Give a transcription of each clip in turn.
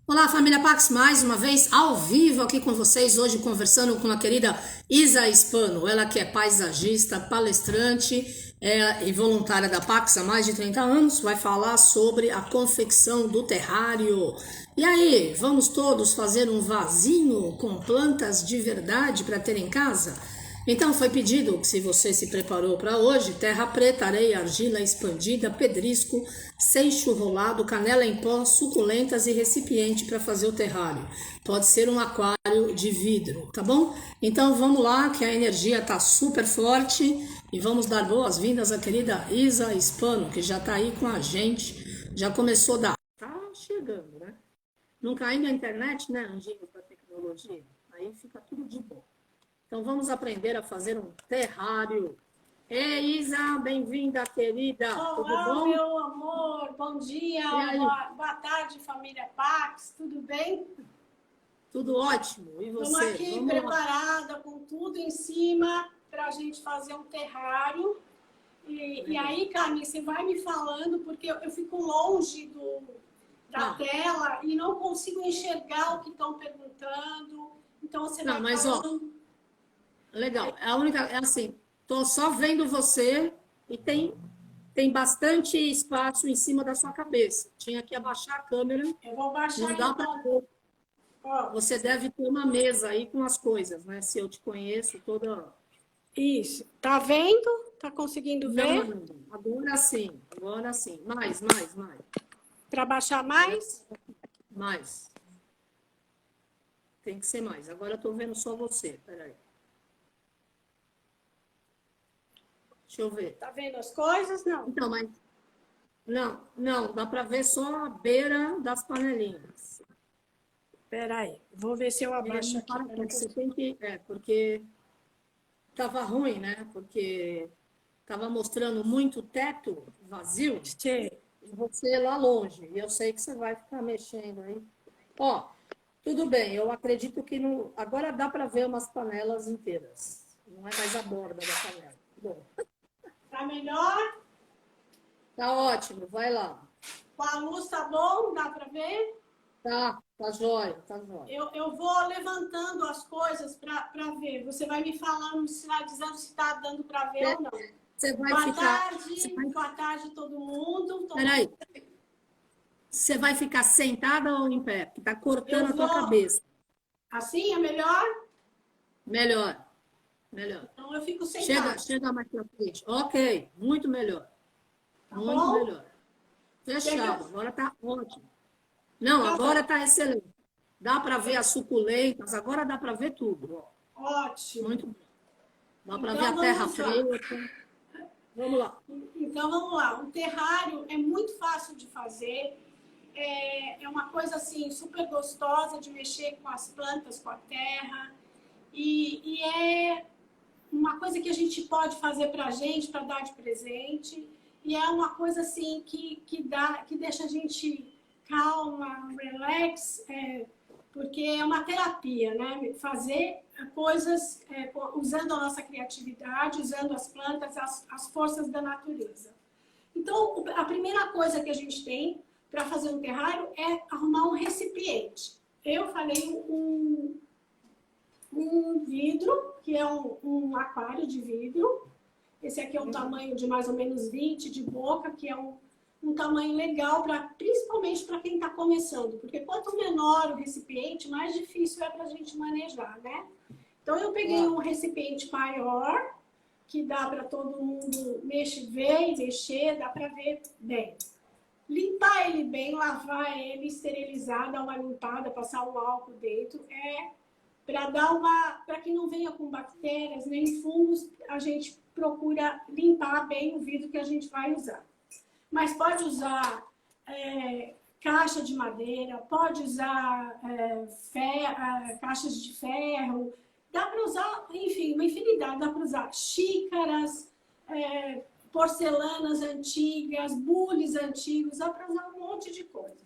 Olá, família Pax, mais uma vez ao vivo aqui com vocês, hoje conversando com a querida Isa Hispano, ela que é paisagista, palestrante e voluntária da Pax há mais de 30 anos, vai falar sobre a confecção do terrário. E aí, vamos todos fazer um vasinho com plantas de verdade para ter em casa? Então foi pedido que, se você se preparou para hoje, terra preta, areia, argila expandida, pedrisco, seixo rolado, canela em pó, suculentas e recipiente para fazer o terrário. Pode ser um aquário de vidro, tá bom? Então vamos lá, que a energia tá super forte e vamos dar boas-vindas à querida Isa Hispano, que já tá aí com a gente, já começou a dar. Tá chegando, né? Não caindo a internet, né, anjinho, da tecnologia? Aí fica tudo de bom. Então vamos aprender a fazer um terrário. Ei, Isa, bem-vinda, querida. Tudo Olá, bom? meu amor. Bom dia, E aí? boa tarde, família Pax. Tudo bem? Tudo ótimo. E Estamos você? aqui Vamos lá. preparada com tudo em cima para a gente fazer um terrário. E aí, Carmen, você vai me falando, porque eu fico longe da Tá. tela e não consigo enxergar o que estão perguntando. Então, você Não, vai mas ó, falando. legal. A única é assim, tô só vendo você e tem bastante espaço em cima da sua cabeça. Tinha que abaixar a câmera. Eu vou Não baixar dá para então. ver. Ó, Você deve ter uma mesa aí com as coisas, né? Se eu te conheço toda. isso. Tá vendo? Tá conseguindo ver? Não. Agora sim. Agora sim. Mais. Para baixar Agora mais? mais. Tem que ser mais. Agora eu tô vendo só você. Peraí. Deixa eu ver. Tá vendo as coisas? Não. Então, mas. Não. Dá para ver só a beira das panelinhas. Espera aí. Vou ver se eu abaixo Não aqui. para tudo. Você tem que. Porque tava ruim, né? Porque tava mostrando muito teto vazio. Sei. E você lá longe. E eu sei que você vai ficar mexendo aí. Ó, tudo bem. Eu acredito que não. Agora dá para ver umas panelas inteiras. Não é mais a borda da panela. Bom, Tá melhor? tá ótimo. Vai lá. Com a luz tá bom? Dá para ver? Tá jóia, tá jóia. Eu vou levantando as coisas para ver. Você vai me falando, sinalizando se tá dando para ver ou não. Você vai ficar. Boa tarde todo mundo. Peraí. Você vai ficar sentada ou em pé? Que tá Eu cortando a tua vou. cabeça. Assim é melhor? Melhor. Melhor. Então eu fico sentada. Chega mais pra frente. Ok, muito melhor. Tá Muito bom? melhor. Fechado, Chega. agora tá ótimo. Não, Tá agora bom. tá excelente. Dá para ver as suculentas, agora dá para ver tudo. Ó. Ótimo. Muito bom. Dá para ver Então a terra vamos lá. preta. Vamos lá. Então vamos lá. O terrário é muito fácil de fazer. É uma coisa assim super gostosa de mexer com as plantas, com a terra. E é uma coisa que a gente pode fazer para a gente, para dar de presente. E é uma coisa assim que deixa a gente calma, relax, porque é uma terapia, né? Fazer coisas usando a nossa criatividade, usando as plantas, as forças da natureza. Então, a primeira coisa que a gente tem para fazer um terrário é arrumar um recipiente. Eu falei um vidro, que é um aquário de vidro. Esse aqui é um tamanho de mais ou menos 20 de boca, que é um tamanho legal, principalmente para quem está começando. Porque quanto menor o recipiente, mais difícil é para a gente manejar, né? Então, eu peguei um recipiente maior, que dá para todo mundo ver e mexer, dá para ver bem. Limpar ele bem, lavar ele, esterilizar, dar uma limpada, passar um álcool dentro, para que não venha com bactérias nem fungos, a gente procura limpar bem o vidro que a gente vai usar. Mas pode usar caixa de madeira, pode usar caixas de ferro, dá para usar, enfim, uma infinidade, dá para usar xícaras, porcelanas antigas, bules antigos, dá para usar um monte de coisa.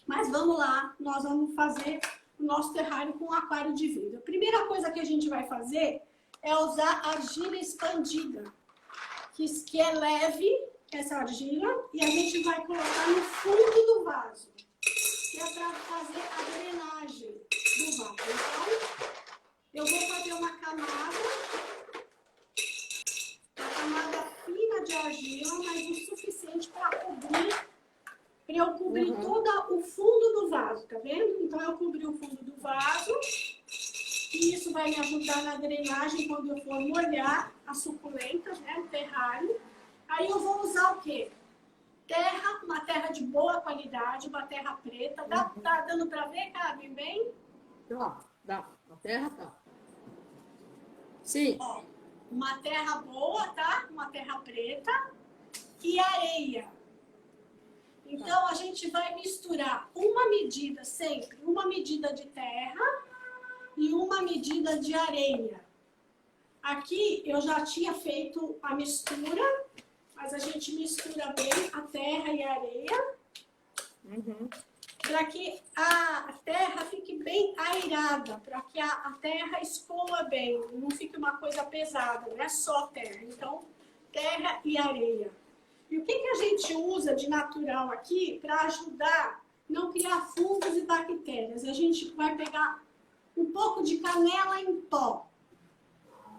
Mas vamos lá, nós vamos fazer o nosso terrário com um aquário de vidro. A primeira coisa que a gente vai fazer é usar argila expandida, que é leve, essa argila, e a gente vai colocar no fundo do vaso, que é para para fazer a drenagem do vaso. Então, eu vou fazer uma camada fina de argila, mas o suficiente para eu cobrir todo o fundo do vaso, tá vendo? Então, eu cobri o fundo do vaso e isso vai me ajudar na drenagem quando eu for molhar as suculentas, né, o terrário. Aí eu vou usar o quê? Terra, uma terra de boa qualidade, uma terra preta. Tá dando para ver, Carmen, bem? Dá. A terra tá. Sim. Ó, uma terra boa, tá? Uma terra preta e areia. Então, a gente vai misturar uma medida sempre, uma medida de terra e uma medida de areia. Aqui, eu já tinha feito a mistura, mas a gente mistura bem a terra e a areia. Para que a terra fique bem airada, para que a terra escoa bem, não fique uma coisa pesada, não é só terra. Então, terra e areia. E o que a gente usa de natural aqui para ajudar a não criar fungos e bactérias? A gente vai pegar um pouco de canela em pó.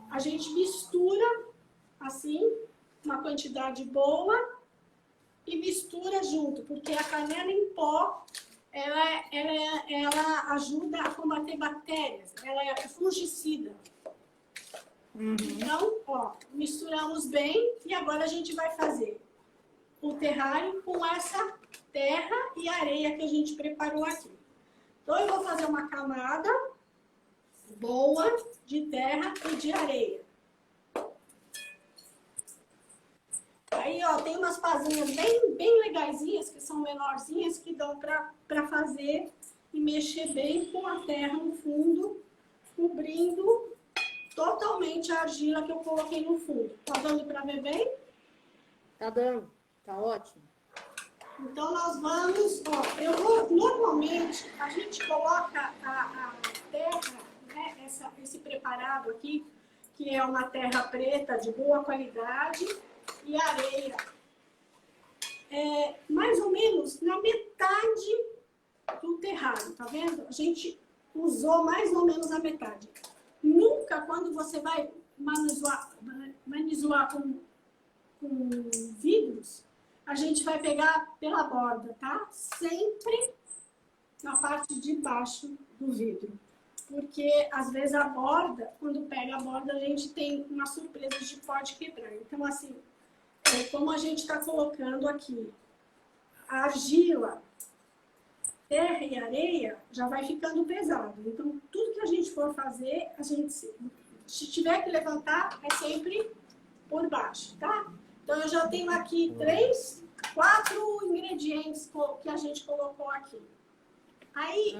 A gente mistura, assim, uma quantidade boa e mistura junto, porque a canela em pó, ela ajuda a combater bactérias, ela é fungicida. Então, ó, misturamos bem e agora a gente vai fazer o terrário com essa terra e areia que a gente preparou aqui. Então, eu vou fazer uma camada boa de terra e de areia. Aí, ó, tem umas pazinhas bem legaisinhas, que são menorzinhas, que dão para fazer e mexer bem com a terra no fundo, cobrindo totalmente a argila que eu coloquei no fundo. Tá dando para ver bem? Tá dando, tá ótimo. Então, nós vamos, ó, normalmente, a gente coloca a terra, né, esse preparado aqui, que é uma terra preta de boa qualidade, e areia, mais ou menos na metade do terrário, tá vendo? A gente usou mais ou menos a metade. Nunca, quando você vai manusear com vidros, a gente vai pegar pela borda, tá? Sempre na parte de baixo do vidro. Porque, às vezes, a borda, quando pega a borda, a gente tem uma surpresa de pode quebrar. Então, assim, como a gente está colocando aqui a argila, terra e areia, já vai ficando pesado. Então, tudo que a gente for fazer, se tiver que levantar, é sempre por baixo, tá? Então, eu já tenho aqui 4 ingredientes que a gente colocou aqui. Aí,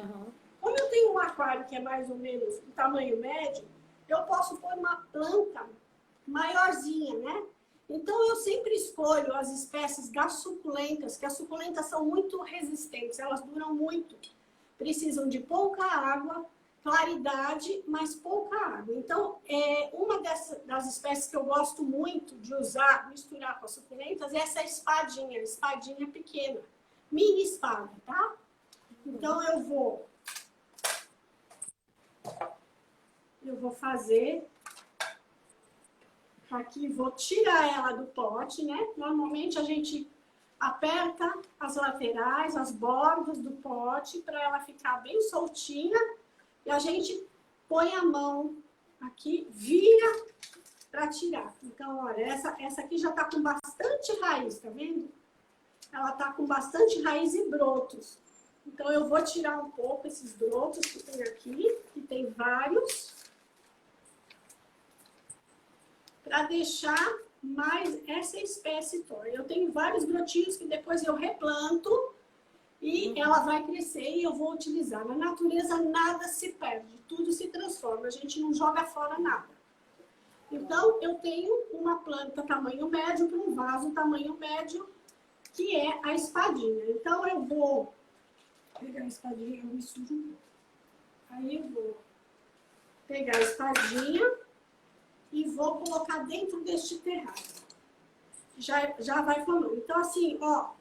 como eu tenho um aquário que é mais ou menos do tamanho médio, eu posso pôr uma planta maiorzinha, né? Então, eu sempre escolho as espécies das suculentas, que as suculentas são muito resistentes, elas duram muito. Precisam de pouca água, claridade, mas pouca água. Então, uma das espécies que eu gosto muito de usar, misturar com as suculentas, é essa espadinha pequena, mini espada, tá? Então, eu vou fazer aqui, vou tirar ela do pote, né? Normalmente a gente aperta as laterais, as bordas do pote para ela ficar bem soltinha e a gente põe a mão aqui, vira para tirar. Então, olha, essa aqui já tá com bastante raiz, tá vendo? Ela tá com bastante raiz e brotos. Então, eu vou tirar um pouco esses brotos que tem aqui, que tem vários, para deixar mais essa espécie toda. Eu tenho vários brotinhos que depois eu replanto e ela vai crescer e eu vou utilizar. Na natureza nada se perde, tudo se transforma, a gente não joga fora nada. Então, eu tenho uma planta tamanho médio para um vaso tamanho médio, que é a espadinha. Então, eu vou pegar a espadinha, eu misturo um pouco. Aí eu vou pegar a espadinha e vou colocar dentro deste terrário. Já vai formando. Então, assim, ó,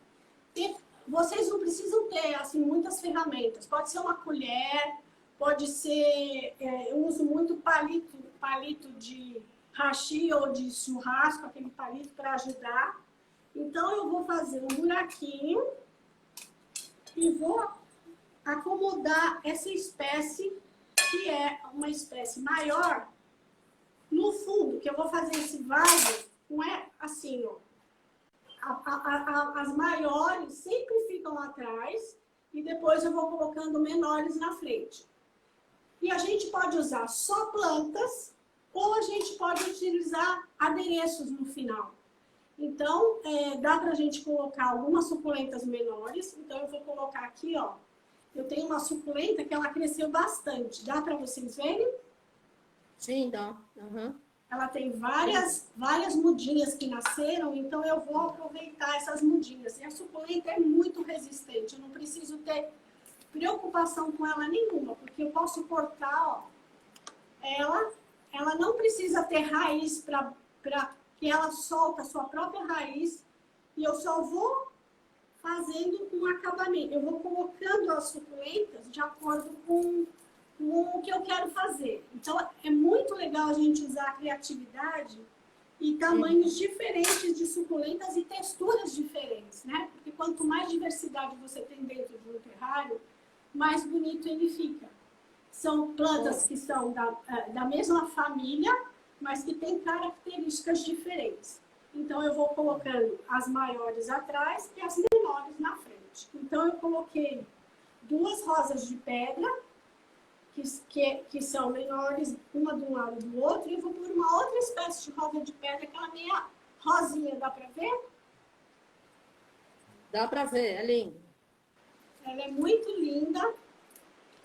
vocês não precisam ter assim, muitas ferramentas. Pode ser uma colher, pode ser... eu uso muito palito de hashi ou de churrasco, aquele palito para ajudar. Então, eu vou fazer um buraquinho e vou acomodar essa espécie, que é uma espécie maior, no fundo, que eu vou fazer esse vaso, não é assim, ó. As maiores sempre ficam atrás e depois eu vou colocando menores na frente. E a gente pode usar só plantas ou a gente pode utilizar adereços no final. Então, dá pra gente colocar algumas suculentas menores. Então, eu vou colocar aqui, ó. Eu tenho uma suculenta que ela cresceu bastante. Dá pra vocês verem? Sim, dá. Uhum. Ela tem várias mudinhas que nasceram, então eu vou aproveitar essas mudinhas. E a suculenta é muito resistente, eu não preciso ter preocupação com ela nenhuma, porque eu posso cortar, ó, ela não precisa ter raiz para que ela solta a sua própria raiz, e eu só vou fazendo um acabamento. Eu vou colocando as suculentas de acordo com o que eu quero fazer. Então, é muito legal a gente usar a criatividade e tamanhos diferentes de suculentas e texturas diferentes, né? Porque quanto mais diversidade você tem dentro de um terrário, mais bonito ele fica. São plantas que são da mesma família, mas que têm características diferentes. Então, eu vou colocando as maiores atrás e as menores na frente. Então, eu coloquei 2 rosas de pedra, que são menores, uma de um lado do outro, e eu vou pôr uma outra espécie de rosa de pedra, aquela meia rosinha, dá pra ver? Dá pra ver, é lindo. Ela é muito linda,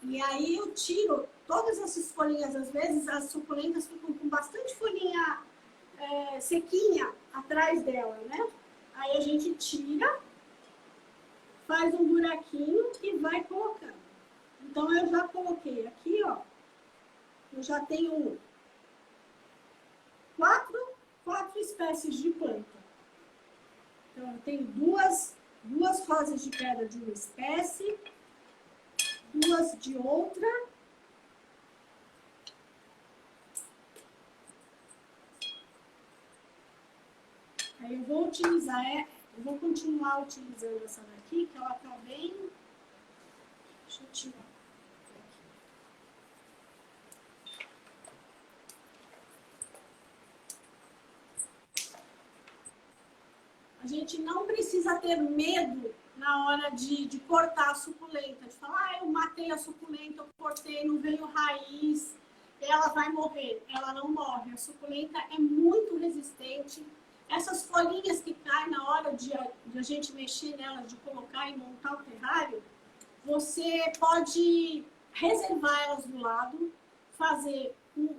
e aí eu tiro todas essas folhinhas, às vezes as suculentas ficam com bastante folhinha sequinha atrás dela, né? Aí a gente tira, faz um buraquinho e vai colocando. Então, eu já coloquei aqui, ó, eu já tenho quatro espécies de planta. Então, eu tenho duas rosas de pedra de uma espécie, 2 de outra. Aí eu vou utilizar, eu vou continuar utilizando essa daqui, que ela tá bem... Deixa eu tirar. A gente não precisa ter medo na hora de cortar a suculenta. De falar, eu matei a suculenta, eu cortei, não veio raiz, ela vai morrer. Ela não morre. A suculenta é muito resistente. Essas folhinhas que caem na hora de a gente mexer nelas, de colocar e montar o terrário, você pode reservar elas do lado, fazer um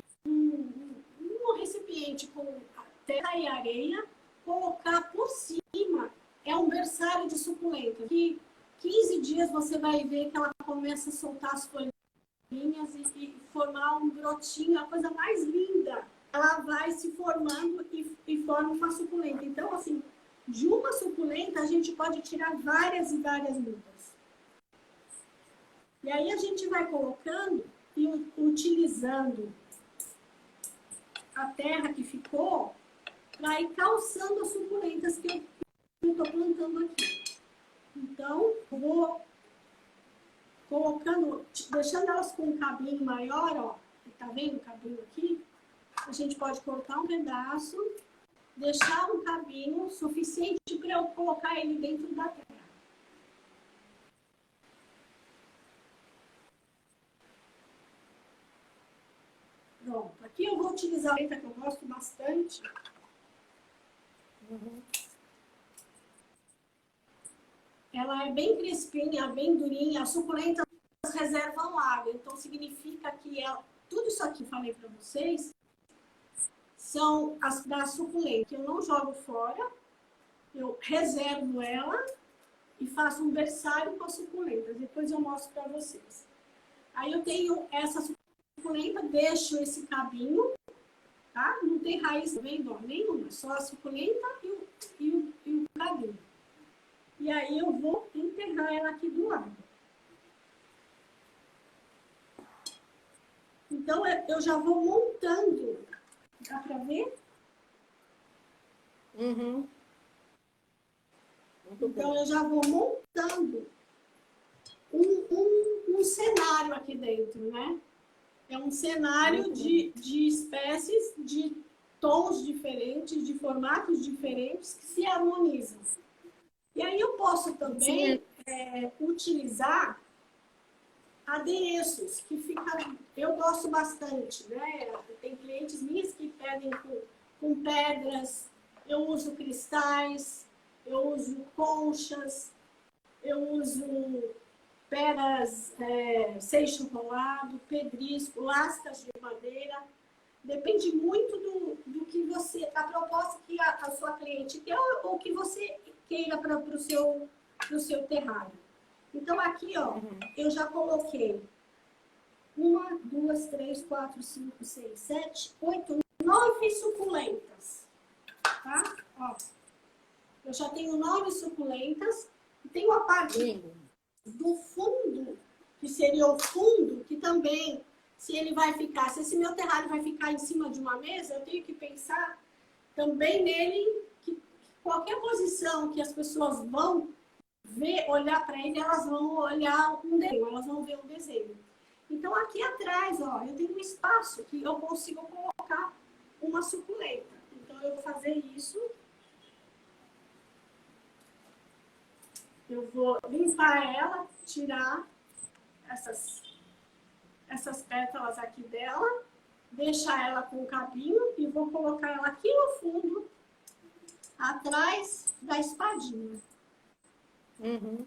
recipiente com terra e areia, colocar por cima, é um berçário de suculenta, que 15 dias você vai ver que ela começa a soltar as folhinhas e formar um brotinho, a coisa mais linda. Ela vai se formando e forma uma suculenta. Então, assim, de uma suculenta a gente pode tirar várias e várias mudas. E aí a gente vai colocando e utilizando a terra que ficou para ir calçando as suculentas que eu estou plantando aqui. Então, eu vou colocando, deixando elas com um cabinho maior, ó. Tá vendo o cabinho aqui? A gente pode cortar um pedaço, deixar um cabinho suficiente para eu colocar ele dentro da terra. Pronto. Aqui eu vou utilizar a letra que eu gosto bastante. Ela é bem crespinha, bem durinha. As suculentas reservam água. Então, significa que tudo isso aqui que eu falei para vocês são as da suculenta. Eu não jogo fora. Eu reservo ela e faço um berçário com as suculentas. Depois eu mostro para vocês. Aí eu tenho essa suculenta, deixo esse cabinho, tá? Não tem raiz, vendo? Nenhuma. Só a suculenta e o cabinho. E aí eu vou enterrar ela aqui do lado. Então, eu já vou montando. Dá para ver? Uhum. Então, eu já vou montando um cenário aqui dentro, né? É um cenário de espécies, de tons diferentes, de formatos diferentes que se harmonizam. E aí eu posso também utilizar adereços, que eu gosto bastante, né? Tem clientes minhas que pedem com pedras, eu uso cristais, eu uso conchas, eu uso pedras seixo rolado, pedrisco, lascas de madeira. Depende muito do que você, a proposta que a sua cliente quer ou que você queira para o seu terrário. Então, aqui, ó, eu já coloquei 1, 2, 3, 4, 5, 6, 7, 8, 9 suculentas. Tá? Ó, eu já tenho 9 suculentas. E tem uma parte do fundo, que seria o fundo, que também, se ele vai ficar, se esse meu terrário vai ficar em cima de uma mesa, eu tenho que pensar também nele, que qualquer posição que as pessoas vão ver, olhar para ele, elas vão olhar um desenho, elas vão ver um desenho. Então, aqui atrás, ó, eu tenho um espaço que eu consigo colocar uma suculenta. Então, eu vou fazer isso. Eu vou limpar ela, tirar essas pétalas aqui dela, deixar ela com o cabinho e vou colocar ela aqui no fundo, atrás da espadinha. Uhum.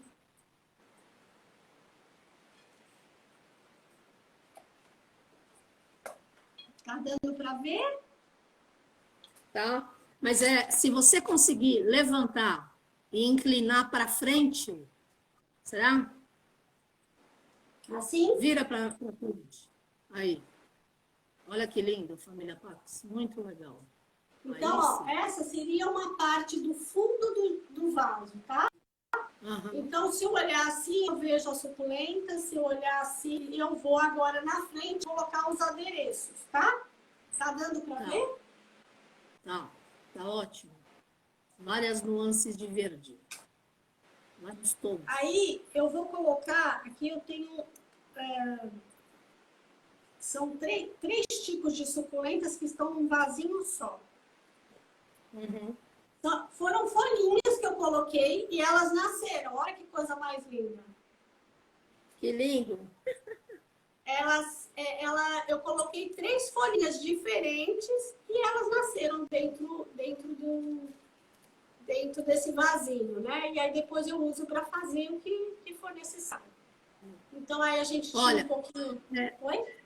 Tá dando para ver? Tá? Mas se você conseguir levantar e inclinar para frente, será? Assim? Vira para frente. Aí. Olha que lindo, família Pax. Muito legal. Então, ó, essa seria uma parte do fundo do vaso, tá? Uhum. Então, se eu olhar assim, eu vejo a suculenta. Se eu olhar assim, eu vou agora na frente colocar os adereços, tá? Tá dando para ver? Tá ótimo. Várias nuances de verde. Vários tons. Aí, eu vou colocar, aqui eu tenho... são três tipos de suculentas que estão num vasinho só. Uhum. Então, foram folhinhas que eu coloquei e elas nasceram. Olha que coisa mais linda. Que lindo. Eu coloquei 3 folhinhas diferentes e elas nasceram dentro desse vasinho, né? E aí depois eu uso para fazer o que for necessário. Então aí a gente tira um pouquinho. Oi?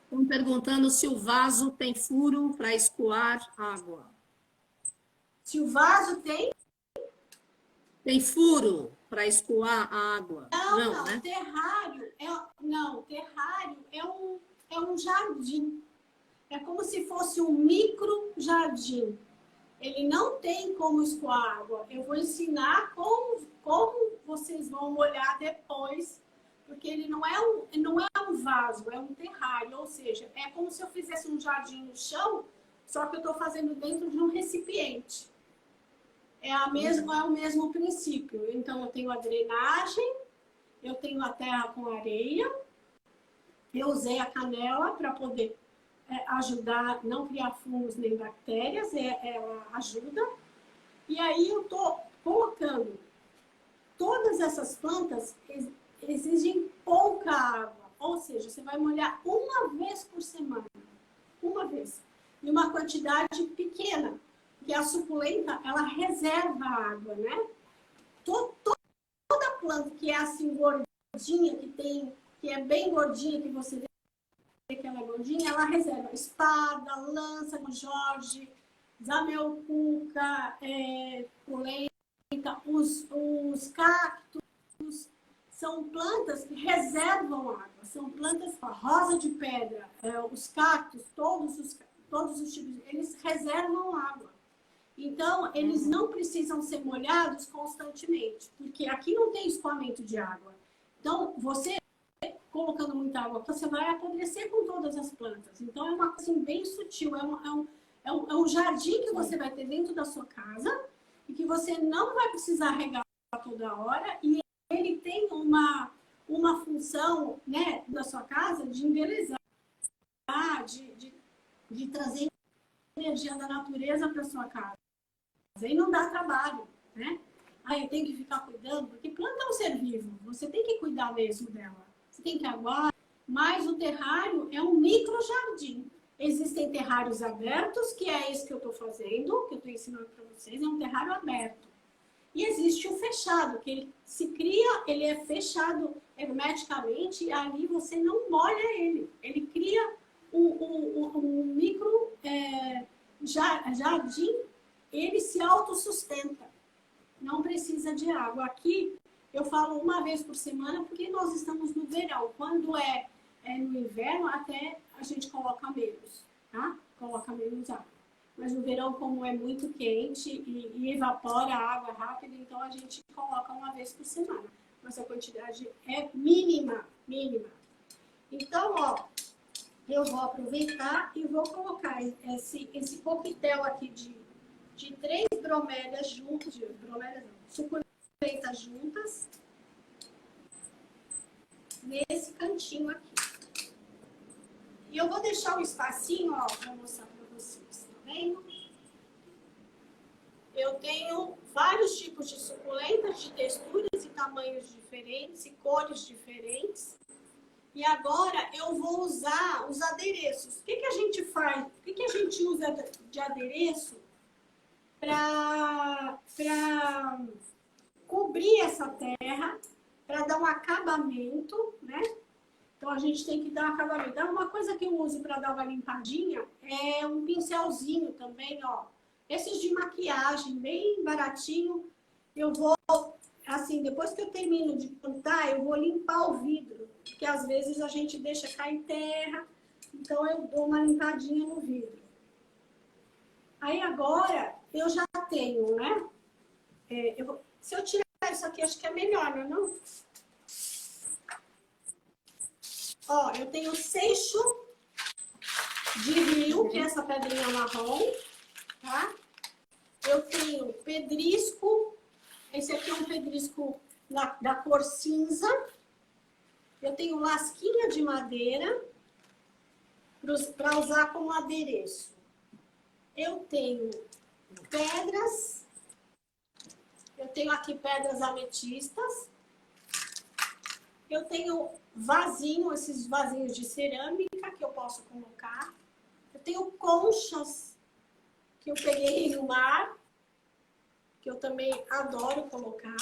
Estão perguntando se o vaso tem furo para escoar água. Se o vaso tem? Tem furo para escoar a água? Não, né? Terrário é um jardim. É como se fosse um micro jardim. Ele não tem como escoar água. Eu vou ensinar como vocês vão molhar depois, porque ele não é um vaso, é um terrário. Ou seja, é como se eu fizesse um jardim no chão, só que eu estou fazendo dentro de um recipiente. É o mesmo princípio. Então, eu tenho a drenagem, eu tenho a terra com areia, eu usei a canela para poder ajudar a não criar fungos nem bactérias, ela ajuda. E aí eu estou colocando todas essas plantas exigem pouca água, ou seja, você vai molhar uma vez por semana, uma vez, e uma quantidade pequena, que a suculenta ela reserva a água, né? Toda planta que é assim gordinha, que é bem gordinha, que você vê que ela é gordinha, ela reserva espada, lança, Jorge, zamelcuca, polenta, os cactos, são plantas que reservam água, são plantas, a rosa de pedra, os cactos, todos os tipos, eles reservam água. Então, eles não precisam ser molhados constantemente, porque aqui não tem escoamento de água. Então, você colocando muita água, você vai apodrecer com todas as plantas. Então, é uma coisa assim, bem sutil, é um jardim que você vai ter dentro da sua casa e que você não vai precisar regar toda hora, e ele tem uma função, né, da sua casa de embelezar, de trazer energia da natureza para sua casa. Aí não dá trabalho, né? Aí eu tenho que ficar cuidando, porque planta é um ser vivo, você tem que cuidar mesmo dela. Você tem que aguardar, mas o terrário é um micro jardim. Existem terrários abertos, que é esse que eu estou fazendo, que eu estou ensinando para vocês, é um terrário aberto. E existe o fechado, que ele se cria, ele é fechado hermeticamente, e ali você não molha ele. Ele cria um micro jardim, ele se autossustenta. Não precisa de água. Aqui eu falo uma vez por semana, porque nós estamos no verão. Quando é no inverno, até a gente coloca menos, tá? Coloca menos água. Mas no verão, como é muito quente e evapora a água rápido, então a gente coloca uma vez por semana. Mas a quantidade é mínima, mínima. Então, ó, eu vou aproveitar e vou colocar esse coquetel aqui de 3 bromélias juntas, suculentas juntas, nesse cantinho aqui. E eu vou deixar um espacinho, ó, para mostrar para vocês, tá vendo? Eu tenho vários tipos de suculentas, de texturas e tamanhos diferentes, e cores diferentes. E agora eu vou usar os adereços. O que a gente faz? O que a gente usa de adereço para cobrir essa terra, para dar um acabamento, né? Então a gente tem que dar um acabamento. Uma coisa que eu uso para dar uma limpadinha é um pincelzinho também, ó. Esses de maquiagem, bem baratinho. Eu vou, assim, depois que eu termino de plantar, eu vou limpar o vidro, porque às vezes a gente deixa cair terra, então eu dou uma limpadinha no vidro. Aí agora eu já tenho, né? Se eu tirar isso aqui, acho que é melhor, não é não? Ó, eu tenho seixo de rio, que é essa pedrinha marrom, tá? Eu tenho pedrisco, esse aqui é um pedrisco da cor cinza. Eu tenho lasquinha de madeira para usar como adereço. Eu tenho pedras, eu tenho aqui pedras ametistas. Eu tenho vasinho, esses vasinhos de cerâmica que eu posso colocar. Eu tenho conchas que eu peguei no mar, que eu também adoro colocar.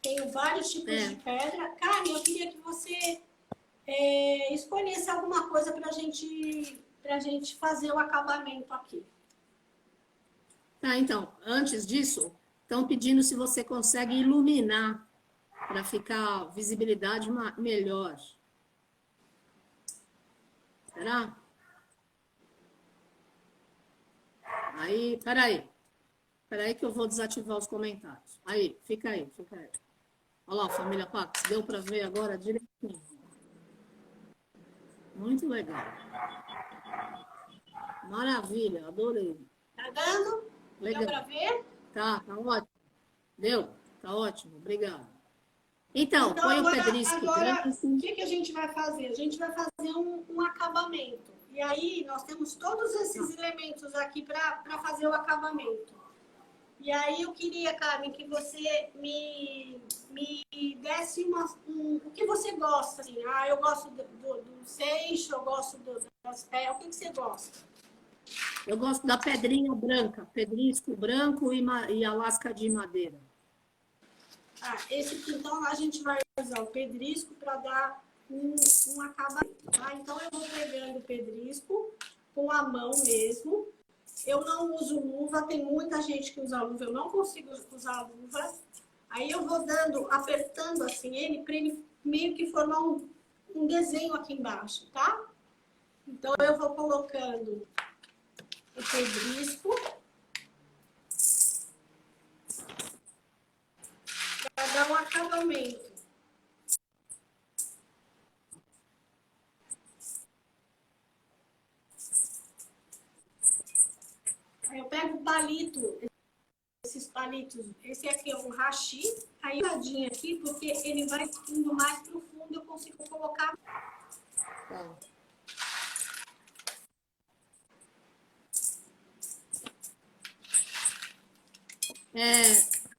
Tenho vários tipos de pedra. Karen, eu queria que você escolhesse alguma coisa pra gente fazer o acabamento aqui. Tá, então, antes disso, estão pedindo se você consegue iluminar para ficar visibilidade melhor. Será? Aí, peraí. Peraí que eu vou desativar os comentários. Aí, fica aí, fica aí. Olha lá, família Pax, deu para ver agora direitinho. Muito legal. Maravilha, adorei. Tá dando? Legal. Deu para ver? Tá ótimo. Deu? Tá ótimo, obrigada. Então põe o pedrisco branco. O que a gente vai fazer? A gente vai fazer um acabamento. E aí, nós temos todos esses elementos aqui para fazer o acabamento. E aí, eu queria, Carmen, que você me desse o que você gosta. Assim. Eu gosto do seixo, eu gosto das pedras. O que você gosta? Eu gosto da pedrinha branca, pedrisco branco e a lasca de madeira. Esse aqui, então, a gente vai usar o pedrisco para dar um acabamento, tá? Então, eu vou pegando o pedrisco com a mão mesmo. Eu não uso luva, tem muita gente que usa luva, eu não consigo usar luva. Aí eu vou apertando assim ele, para ele meio que formar um desenho aqui embaixo, tá? Então, eu vou colocando o pedrisco. dar um acabamento. Aí eu pego o palito, esses palitos, esse aqui é um hashi, aí tadinho aqui, porque ele vai indo mais profundo, eu consigo colocar. Tá.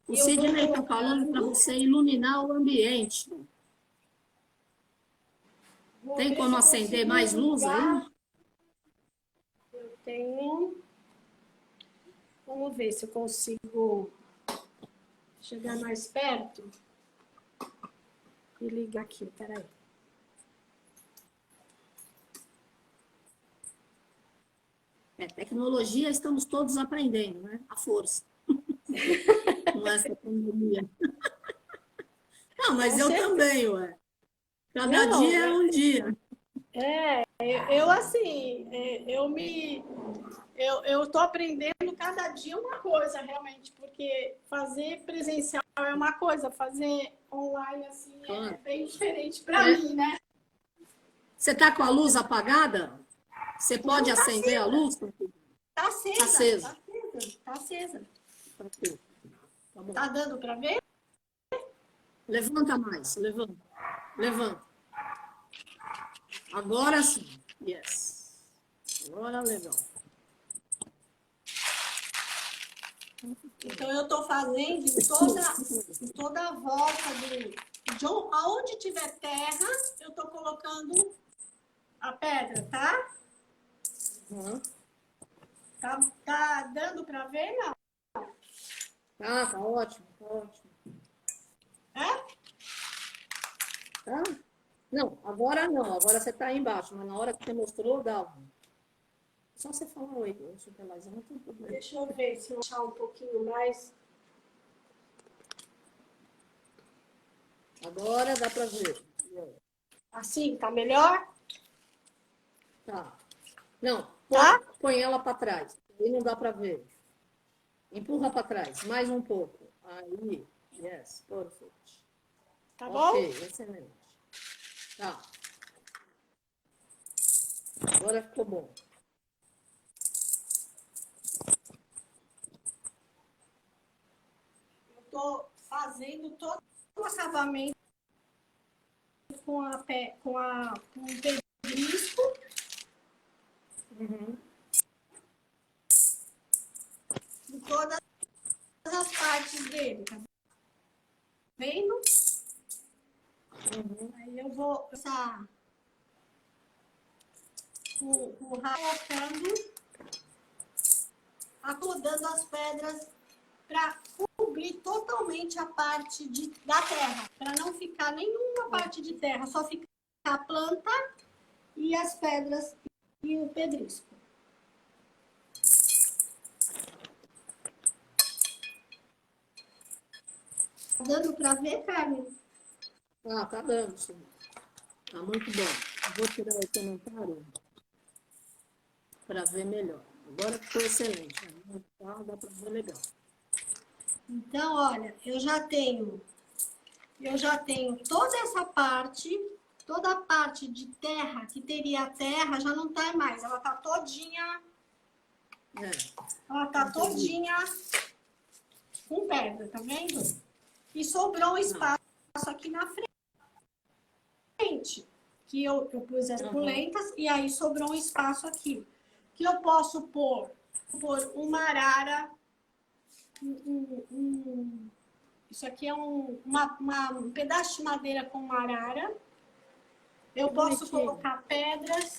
O Sidney está falando para você iluminar o ambiente. Tem como acender mais luz aí? Eu tenho. Vamos ver se eu consigo chegar mais perto e ligar aqui. Peraí. Tecnologia estamos todos aprendendo, né? A força. Com essa pandemia. Não, mas eu também, ué. Cada dia é um dia. Eu assim, eu tô aprendendo cada dia uma coisa, realmente, porque fazer presencial é uma coisa, fazer online, assim, é bem diferente para mim, né? Você tá com a luz apagada? Você pode acender a luz? Tá acesa. Tá acesa. Tá acesa. Tá bom. Tá dando para ver? Levanta mais, levanta. Levanta. Agora sim. Yes. Agora legal. Então eu tô fazendo em toda a volta aonde tiver terra, eu tô colocando a pedra, tá? Uhum. Tá dando para ver, não? Tá ótimo, tá ótimo. É? Tá? Não, agora não. Agora você tá aí embaixo, mas na hora que você mostrou, dava. Só você falar oi, Superlais, não tem problema. Deixa eu ver se eu achar um pouquinho mais. Agora dá para ver. Assim, tá melhor? Tá. Não, Tá? põe ela para trás. Aí não dá para ver. Empurra para trás, mais um pouco. Aí, yes, perfect. Tá bom? Ok, excelente. Tá. Agora ficou bom. Eu tô fazendo todo o acabamento com o pedrisco. Uhum. Em todas as partes dele, tá vendo? Uhum. Aí eu vou passar o colocando, acomodando as pedras para cobrir totalmente a parte da terra, para não ficar nenhuma parte de terra, só ficar a planta e as pedras e o pedrisco. Tá dando para ver, Carmen? Ah, tá dando, sim. Tá muito bom. Vou tirar o comentário para ver melhor. Agora ficou excelente. Tá, dá para ver legal. Então, olha, eu já tenho toda essa parte, toda a parte de terra, que teria a terra, já não tá mais. Ela tá todinha. Ela tá todinha com pedra, tá vendo? E sobrou um espaço aqui na frente, que eu pus as pulentas, e aí sobrou um espaço aqui, que eu posso pôr uma arara, isso aqui é um pedaço de madeira com uma arara. Eu posso colocar pedras.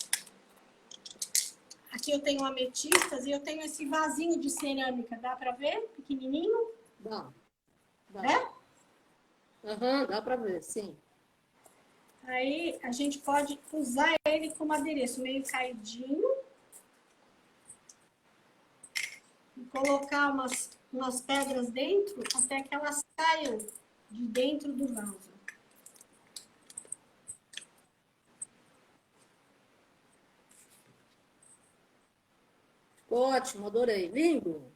Aqui eu tenho ametistas e eu tenho esse vasinho de cerâmica. Dá para ver? Pequenininho? Dá. Dá para ver, sim. Aí a gente pode usar ele como adereço, meio caidinho. E colocar umas pedras dentro até que elas saiam de dentro do vaso. Ótimo, adorei. Lindo.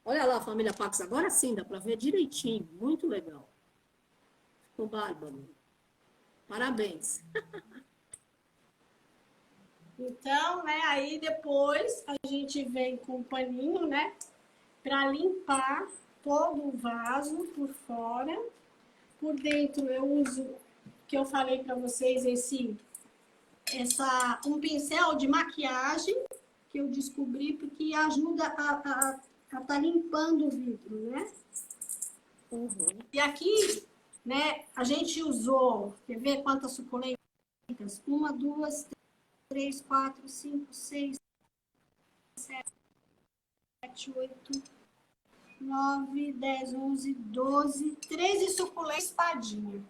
Olha lá, família Pax, agora sim dá para ver direitinho. Muito legal. ficou bárbaro. Parabéns. Então, né, aí depois a gente vem com o paninho, né, para limpar todo o vaso por fora. Por dentro eu uso, que eu falei para vocês, um pincel de maquiagem que eu descobri porque ajuda a tá limpando o vidro, né? Uhum. E aqui, né, a gente usou, quer ver quantas suculentas? 1, 2, 3, 4, 5, 6, 7, 8, 9, 10, 11, 12, 13 suculentas espadinha.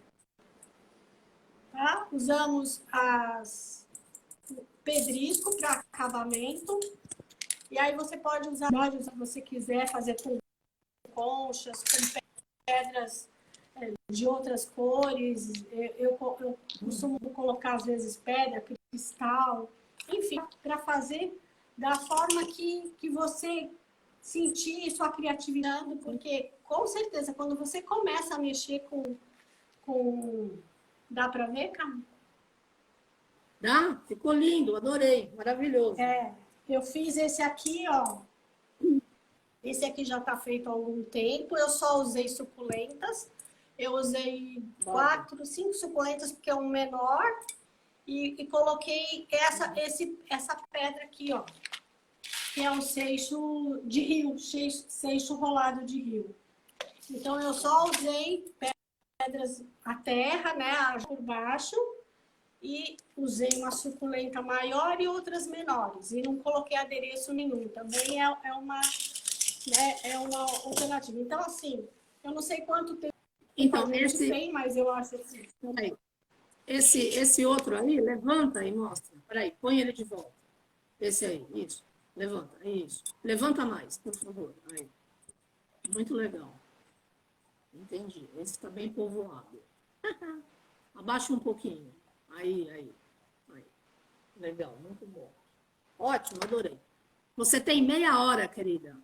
Tá? Usamos o pedrisco para acabamento. E aí você pode usar, se você quiser fazer com conchas, com pedras de outras cores. Eu costumo colocar, às vezes, pedra, cristal, enfim, para fazer da forma que você sentir sua criatividade, porque, com certeza, quando você começa a mexer com... Dá para ver, Cam? Dá? Ficou lindo, adorei, maravilhoso. Eu fiz esse aqui, ó. Esse aqui já está feito há algum tempo. Eu só usei suculentas. Eu usei 4, 5 suculentas, porque é um menor. E coloquei essa pedra aqui, ó. Que é um seixo de rio, seixo rolado de rio. Então, eu só usei pedras, a terra, né, por baixo. E usei uma suculenta maior e outras menores. E não coloquei adereço nenhum. Também é uma alternativa. Então, assim, eu não sei quanto tempo então, a gente tem, mas eu acho assim. Peraí. Esse outro aí, levanta e mostra. Peraí, põe ele de volta. Esse aí, isso. Levanta, isso. Levanta mais, por favor. Aí. Muito legal. Entendi. Esse está bem povoado. Abaixa um pouquinho. Aí. Legal, muito bom. Ótimo, adorei. Você tem meia hora, querida.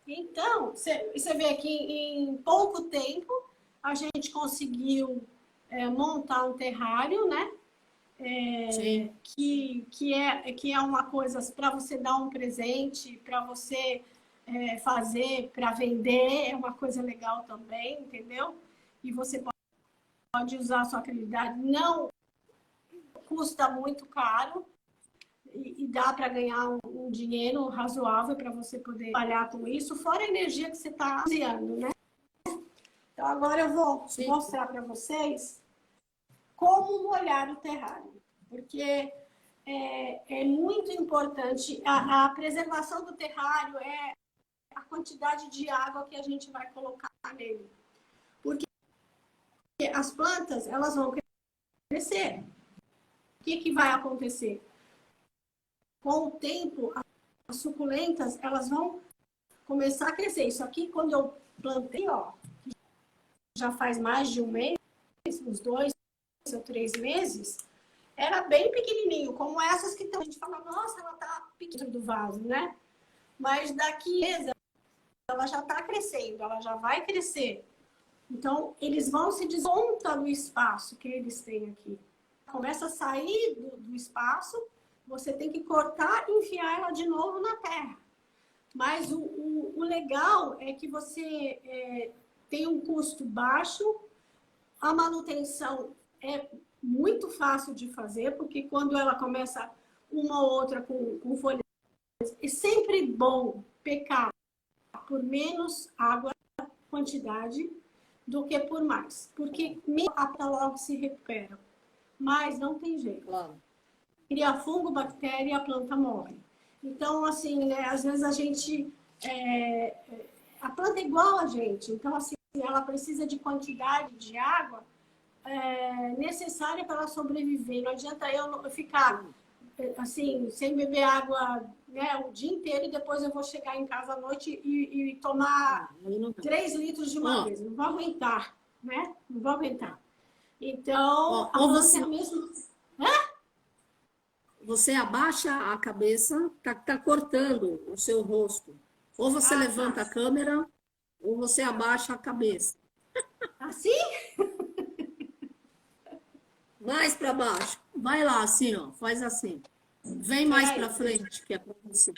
Então, você vê que em pouco tempo a gente conseguiu montar um terrário, né? Que é uma coisa para você dar um presente, para você fazer, para vender, é uma coisa legal também, entendeu? E você pode usar a sua criatividade. Não custa muito caro e dá para ganhar um dinheiro razoável para você poder trabalhar com isso, fora a energia que você está usando, né? Então, agora eu vou mostrar para vocês como molhar o terrário, porque é muito importante. A preservação do terrário é a quantidade de água que a gente vai colocar nele. Porque as plantas, elas vão crescer. O que vai acontecer? Com o tempo, as suculentas, elas vão começar a crescer. Isso aqui, quando eu plantei, ó, já faz mais de um mês, uns 2 ou 3 meses, era bem pequenininho, como essas que estão. A gente fala, nossa, ela tá pequena do vaso, né? Mas daqui, ela já está crescendo, ela já vai crescer. Então, eles vão se desmontar do espaço que eles têm aqui. Começa a sair do espaço, você tem que cortar e enfiar ela de novo na terra. Mas o legal é que você tem um custo baixo, a manutenção é muito fácil de fazer, porque quando ela começa uma ou outra com folhas, é sempre bom pecar por menos água, quantidade, do que por mais. Porque a planta logo se recupera. Mas não tem jeito. Claro. Cria fungo, bactéria e a planta morre. Então, assim, né, às vezes a gente... a planta é igual a gente. Então, assim, ela precisa de quantidade de água necessária para ela sobreviver. Não adianta eu ficar, assim, sem beber água, né, o dia inteiro e depois eu vou chegar em casa à noite e tomar 3 litros de uma vez. Não vou aguentar, né? Não vou aguentar. Então, a planta é a mesma... Você abaixa a cabeça, tá cortando o seu rosto. Ou você levanta a câmera, ou você abaixa a cabeça. Assim? Mais para baixo. Vai lá, assim, ó. Faz assim. Vem mais Peraí. para frente, que é para você.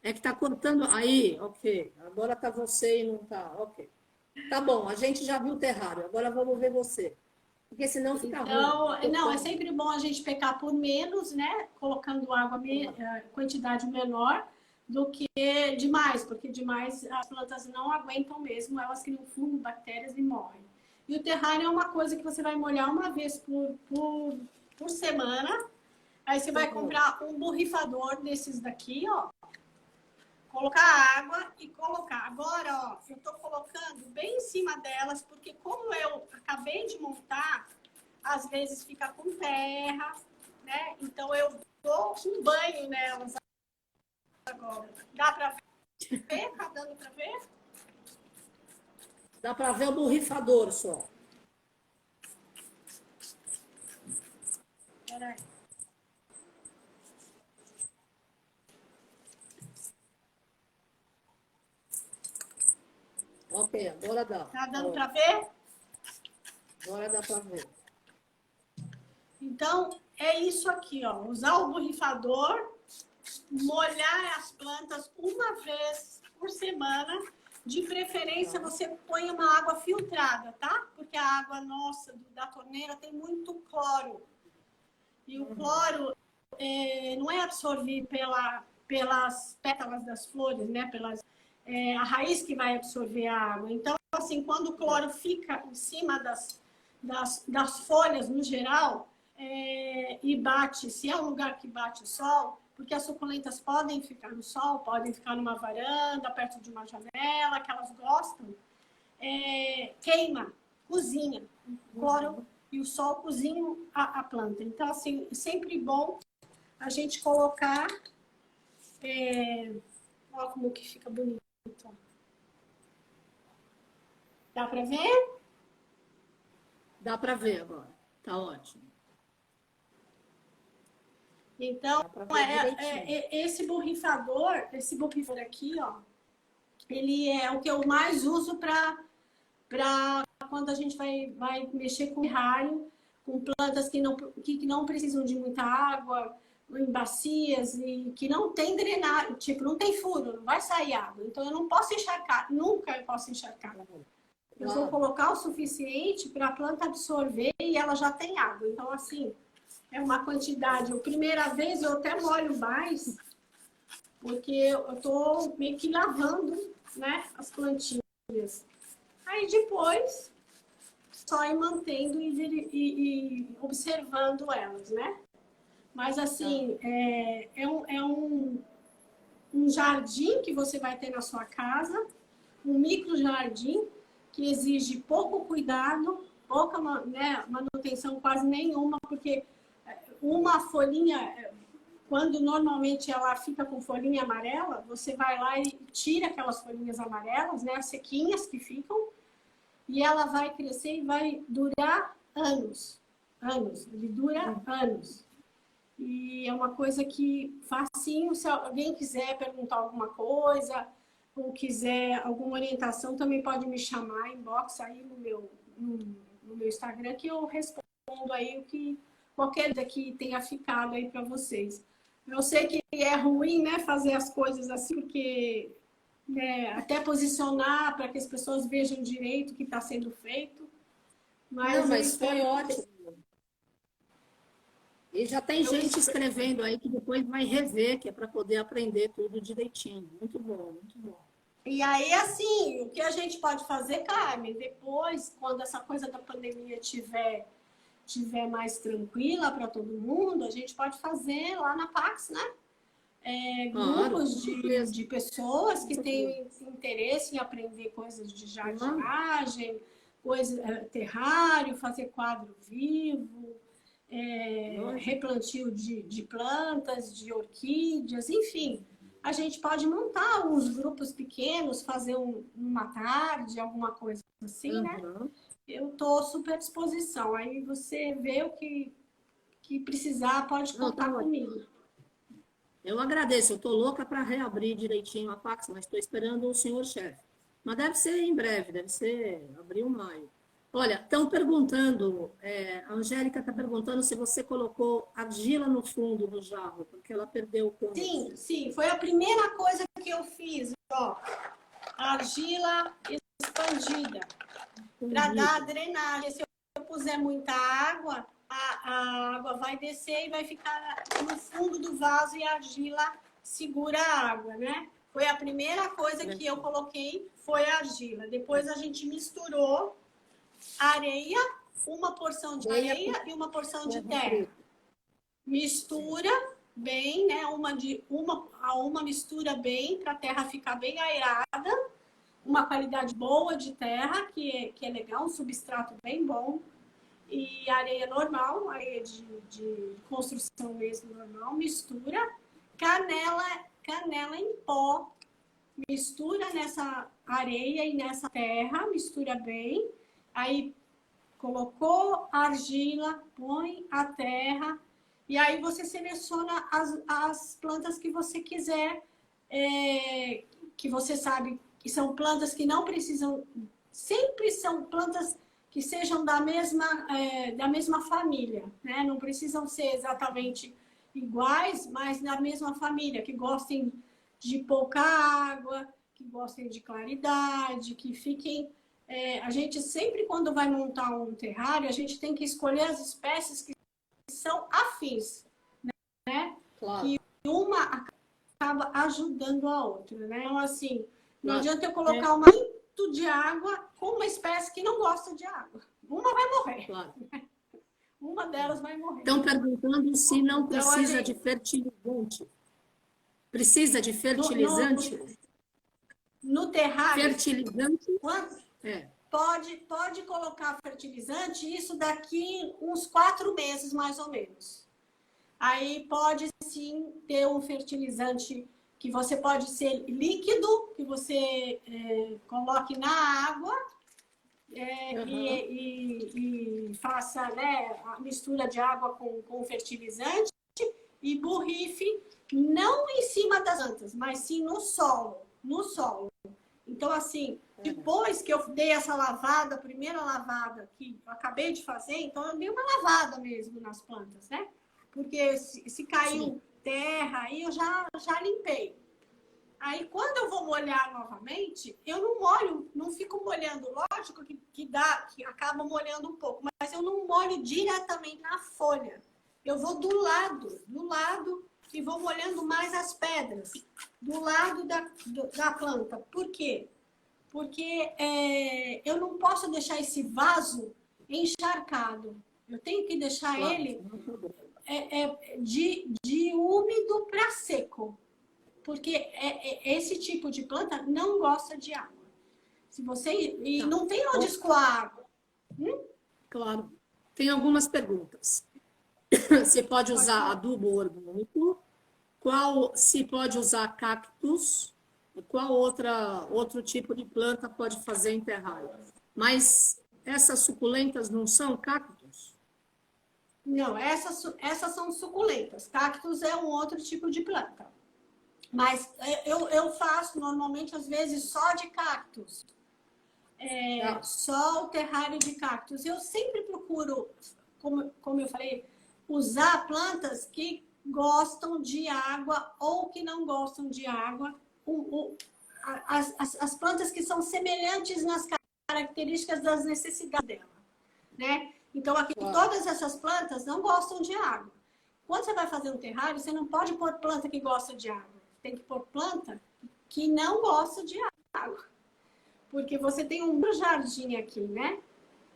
É que tá cortando. Aí, ok. Agora tá você e não tá. Ok. Tá bom, a gente já viu o terrário. Agora vamos ver você. Porque senão fica ruim. Então, Tá não, é cortando. sempre bom a gente pecar por menos, né? Colocando água, quantidade menor do que demais, porque demais as plantas não aguentam mesmo, elas criam fungo, bactérias e morrem. E o terrário é uma coisa que você vai molhar uma vez por semana. Aí você vai comprar um borrifador desses daqui, ó. Colocar água e colocar. Agora, ó, eu tô colocando bem em cima delas, porque como eu acabei de montar, às vezes fica com terra, né? Então eu dou um banho nelas agora. Dá pra ver? Tá dando pra ver? Dá para ver o borrifador só. Peraí. Ok, agora dá. Tá Tá dando pra ótimo. ver? Agora dá para ver. Então, é isso aqui, ó. Usar o borrifador, molhar as plantas uma vez por semana. De preferência, você põe uma água filtrada, tá? Porque a água nossa da torneira tem muito cloro. E o cloro não é absorvido pelas pétalas das flores, né? A raiz que vai absorver a água. Então, assim, quando o cloro fica em cima das folhas no geral, e bate, se é um lugar que bate o sol, porque as suculentas podem ficar no sol, podem ficar numa varanda, perto de uma janela, que elas gostam, queima, cozinha. O cloro e o sol cozinham a planta. Então, assim, é sempre bom a gente colocar. Olha como que fica bonito. Dá para ver? Dá para ver agora. Tá ótimo. Então, Dá para ver direitinho. esse borrifador aqui, ó, ele é o que eu mais uso para quando a gente vai mexer com terrário, com plantas que não precisam de muita água, em bacias e que não tem drenagem, tipo, não tem furo, não vai sair água. Então, eu não posso encharcar, nunca eu posso encharcar. Eu vou colocar o suficiente para a planta absorver e ela já tem água. Então, assim, é uma quantidade. A primeira vez eu até molho mais, porque eu estou meio que lavando, né, as plantinhas. Aí depois, só ir mantendo e observando elas, né? Mas, assim, um jardim que você vai ter na sua casa, um micro jardim, que exige pouco cuidado, pouca, né, manutenção quase nenhuma, porque uma folhinha, quando normalmente ela fica com folhinha amarela, você vai lá e tira aquelas folhinhas amarelas, né, as sequinhas que ficam, e ela vai crescer e vai durar anos. Anos, ele dura anos. E é uma coisa que facinho, se alguém quiser perguntar alguma coisa, ou quiser alguma orientação, também pode me chamar, inbox aí no meu Instagram, que eu respondo aí o que qualquer coisa que tenha ficado aí para vocês. Eu sei que é ruim, né, fazer as coisas assim, porque até posicionar para que as pessoas vejam direito o que está sendo feito, mas Não, eu mas foi espero ótimo. E já tem gente escrevendo aí que depois vai rever, que é para poder aprender tudo direitinho. Muito bom, muito bom. E aí, assim, o que a gente pode fazer, Carmen, depois, quando essa coisa da pandemia tiver mais tranquila para todo mundo, a gente pode fazer lá na Pax, né? Claro, Grupos de pessoas que têm interesse em aprender coisas de jardinagem, terrário, fazer quadro vivo, replantio de plantas, de orquídeas, enfim. A gente pode montar uns grupos pequenos, fazer uma tarde, alguma coisa assim, né? Eu estou super à disposição. Aí você vê o que precisar, pode contar comigo. Eu agradeço, eu estou louca para reabrir direitinho a Pax, mas estou esperando o senhor chefe. Mas deve ser em breve, deve ser abril, maio. Olha, estão perguntando, a Angélica está perguntando se você colocou argila no fundo do jarro, porque ela perdeu o começo. Sim, sim, foi a primeira coisa que eu fiz, ó, argila expandida, para dar drenagem. Se eu puser muita água, a água vai descer e vai ficar no fundo do vaso e a argila segura a água, né? Foi a primeira coisa que eu coloquei, foi a argila. Depois a gente misturou areia, uma porção de areia e uma porção de terra. Mistura bem, né? Uma mistura bem para a terra ficar bem aerada, uma qualidade boa de terra, que é legal, um substrato bem bom, e areia normal, areia de construção mesmo normal, mistura, canela em pó, mistura nessa areia e nessa terra, mistura bem, aí colocou a argila, põe a terra, e aí você seleciona as plantas que você quiser, que você sabe que são plantas que não precisam, sempre são plantas que sejam da mesma família, né? Não precisam ser exatamente iguais, mas da mesma família, que gostem de pouca água, que gostem de claridade, que fiquem... a gente sempre, quando vai montar um terrário, a gente tem que escolher as espécies que são afins, né? Claro. Que uma acaba ajudando a outra, né? Então, assim, não adianta eu colocar um muito de água com uma espécie que não gosta de água. Uma vai morrer. Claro. Uma delas vai morrer. Estão perguntando se não Então, precisa de fertilizante. Precisa de fertilizante? No terrário, Fertilizante? Pode colocar fertilizante, isso daqui uns 4 meses, mais ou menos. Aí pode sim ter um fertilizante que você pode ser líquido, que você coloque na água e faça, né, a mistura de água com fertilizante e borrife, não em cima das plantas, mas sim no solo. No solo. Então, assim, depois que eu dei essa lavada, a primeira lavada que eu acabei de fazer, então eu dei uma lavada mesmo nas plantas, né? Porque se caiu terra, aí eu já limpei. Aí, quando eu vou molhar novamente, eu não molho, não fico molhando. Lógico que acaba molhando um pouco, mas eu não molho diretamente na folha. Eu vou do lado, e vou molhando mais as pedras, do lado da planta. Por quê? Porque eu não posso deixar esse vaso encharcado. Eu tenho que deixar ele de úmido para seco. Porque esse tipo de planta não gosta de água. Se você e não tem onde escoar água. Claro. Tem algumas perguntas. Você pode usar adubo orgânico? Se pode usar cactus? Qual outro tipo de planta pode fazer em terrário? Mas essas suculentas não são cactus? Não, essas são suculentas. Cactus é um outro tipo de planta. Mas eu faço normalmente, às vezes, só de cactus. Só o terrário de cactus. Eu sempre procuro, como eu falei, usar plantas que gostam de água ou que não gostam de água. As plantas que são semelhantes nas características das necessidades dela, né? Então, aqui, todas essas plantas não gostam de água. Quando você vai fazer um terrário, você não pode pôr planta que gosta de água. Tem que pôr planta que não gosta de água. Porque você tem um jardim aqui, né?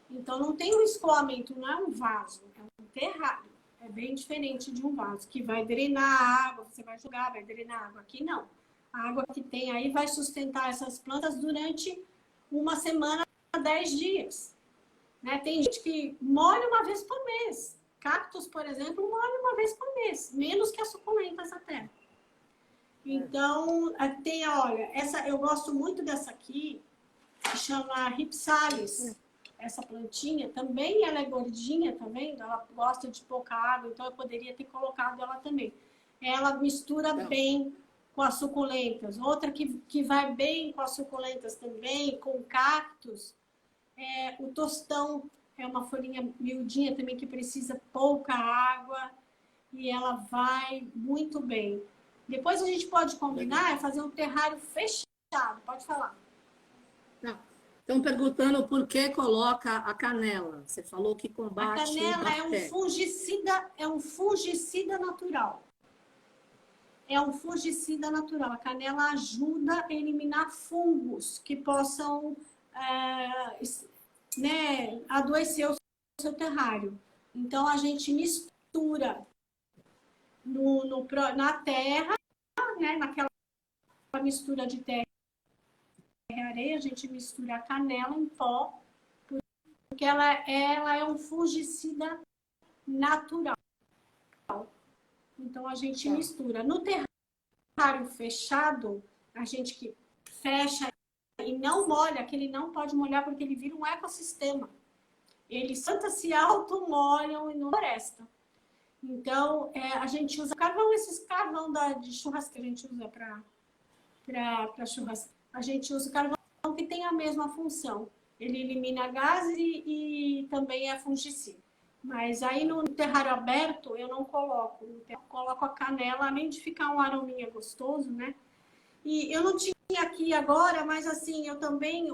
Então, não tem um escoamento, não é um vaso, é um terrário. É bem diferente de um vaso, que vai drenar a água, você vai jogar, vai drenar a água. Aqui, não. A água que tem aí vai sustentar essas plantas durante uma semana, 10 dias. Né? Tem gente que molha uma vez por mês. Cactus, por exemplo, molha uma vez por mês. Menos que as suculentas até. Então, olha, eu gosto muito dessa aqui, que chama Ripsalis. Essa plantinha também, ela é gordinha, tá vendo? Ela gosta de pouca água, então eu poderia ter colocado ela também. Ela mistura bem com as suculentas. Outra que vai bem com as suculentas também, com cactus, O tostão é uma folhinha miudinha também que precisa pouca água e ela vai muito bem. Depois a gente pode combinar fazer um terrário fechado. Pode falar. Estão perguntando por que coloca a canela. Você falou que combate a canela bactérias. é um fungicida natural. É um fungicida natural. A canela ajuda a eliminar fungos que possam adoecer o seu terrário. Então, a gente mistura na terra, né, naquela mistura de terra e areia, a gente mistura a canela em pó, porque ela é um fungicida natural. Então, a gente mistura. No terrário fechado, a gente que fecha e não molha, que ele não pode molhar porque ele vira um ecossistema. Eles se auto-molham e não florestam. Então, a gente usa carvão, esses carvão de churrasco que a gente usa para churrasco. A gente usa carvão que tem a mesma função. Ele elimina gases e também é fungicida. Mas aí no terrário aberto eu não coloco. Eu coloco a canela, além de ficar um arominha gostoso, né? E eu não tinha aqui agora, mas assim, eu também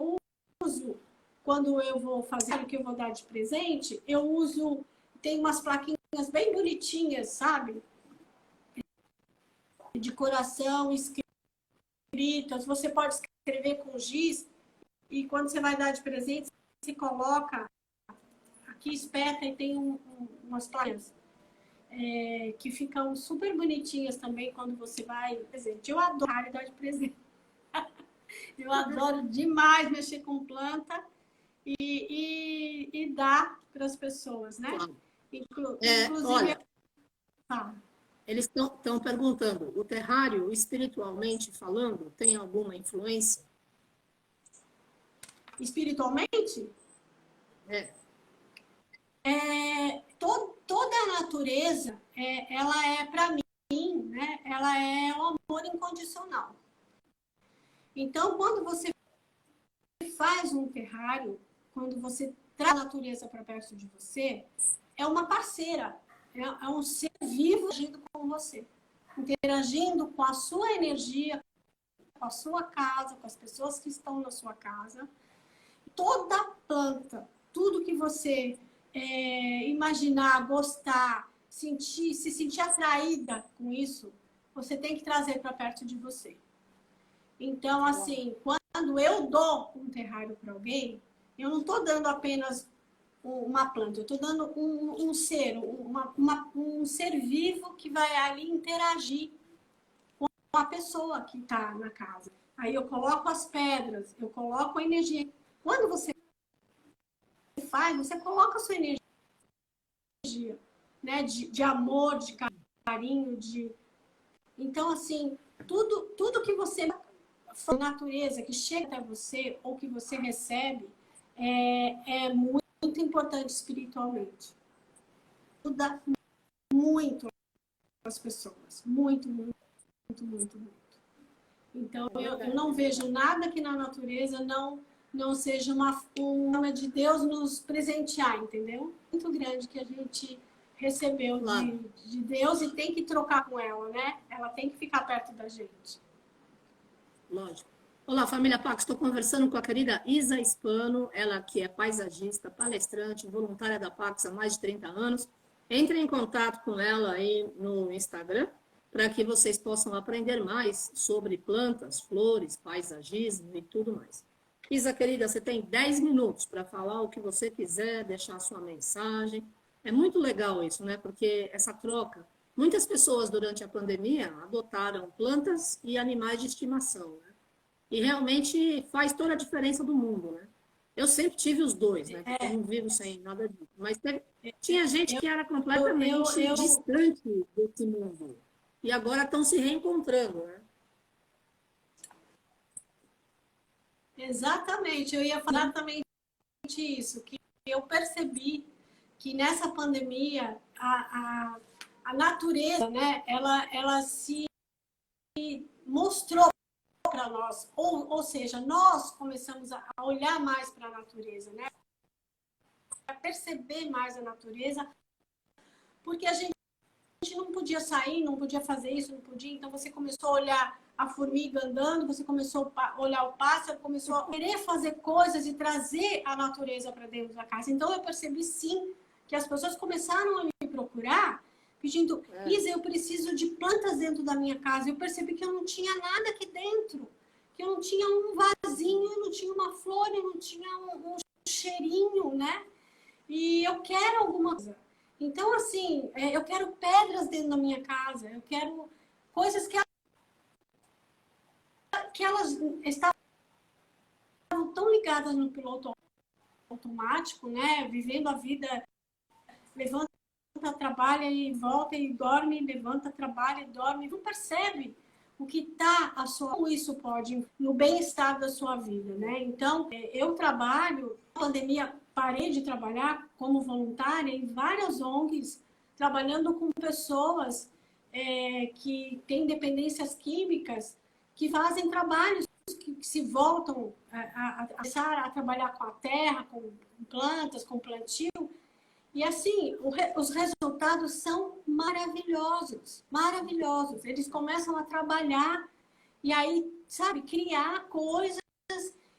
uso, quando eu vou fazer o que eu vou dar de presente, eu uso, tem umas plaquinhas bem bonitinhas, sabe? De coração, escritas. Você pode escrever com giz e quando você vai dar de presente, você coloca aqui, espeta e tem umas plaquinhas que ficam super bonitinhas também quando você vai presente. Eu adoro dar de presente. Eu adoro demais mexer com planta e dar para as pessoas, né? Inclusive, olha, eles estão perguntando, o terrário, espiritualmente falando, tem alguma influência? Espiritualmente? Toda a natureza, ela é, para mim, né? Ela é um amor incondicional. Então, quando você faz um terrário, quando você traz a natureza para perto de você, é uma parceira, é um ser vivo agindo com você, interagindo com a sua energia, com a sua casa, com as pessoas que estão na sua casa. Toda planta, tudo que você imaginar, gostar, se sentir atraída com isso, você tem que trazer para perto de você. Então, assim, quando eu dou um terrário para alguém, eu não estou dando apenas uma planta, eu estou dando um ser, um ser vivo que vai ali interagir com a pessoa que está na casa. Aí eu coloco as pedras, eu coloco a energia. Quando você faz, você coloca a sua energia, né? De amor, de carinho, Então, assim, tudo que você... a natureza que chega até você ou que você recebe é muito importante espiritualmente. Ajuda muito as pessoas. Muito, muito, muito, muito, muito. Então, eu não vejo nada que na natureza não seja uma forma de Deus nos presentear, entendeu? Muito grande que a gente recebeu de Deus e tem que trocar com ela, né? Ela tem que ficar perto da gente. Lógico. Olá, família Pax, estou conversando com a querida Isa Spano, ela que é paisagista, palestrante, voluntária da Pax há mais de 30 anos. Entre em contato com ela aí no Instagram, para que vocês possam aprender mais sobre plantas, flores, paisagismo e tudo mais. Isa, querida, você tem 10 minutos para falar o que você quiser, deixar sua mensagem. É muito legal isso, né? Porque essa troca... Muitas pessoas, durante a pandemia, adotaram plantas e animais de estimação, né? E realmente faz toda a diferença do mundo, né? Eu sempre tive os dois, né? Eu não vivo sem nada disso. Mas tinha gente que era completamente distante desse mundo. E agora estão se reencontrando, né? Exatamente. Eu ia falar exatamente isso. Que eu percebi que nessa pandemia a natureza, né, ela se mostrou para nós, ou seja, nós começamos a olhar mais para a natureza, né? A perceber mais a natureza, porque a gente não podia sair, não podia fazer isso, não podia, então você começou a olhar a formiga andando, você começou a olhar o pássaro, começou a querer fazer coisas e trazer a natureza para dentro da casa. Então eu percebi sim que as pessoas começaram a me procurar pedindo, Isa, eu preciso de plantas dentro da minha casa. Eu percebi que eu não tinha nada aqui dentro, que eu não tinha um vasinho, eu não tinha uma flor, eu não tinha um cheirinho, né? E eu quero alguma coisa. Então, assim, eu quero pedras dentro da minha casa, eu quero coisas que elas estavam tão ligadas no piloto automático, né? Vivendo a vida, levanta, trabalha e volta e dorme, levanta, trabalha e dorme, não percebe o que está como isso pode no bem-estar da sua vida, né? Então, eu trabalho, na pandemia, parei de trabalhar como voluntária em várias ONGs, trabalhando com pessoas que têm dependências químicas, que fazem trabalhos que se voltam a trabalhar com a terra, com plantas, com plantio. E assim, os resultados são maravilhosos, maravilhosos. Eles começam a trabalhar e aí, sabe, criar coisas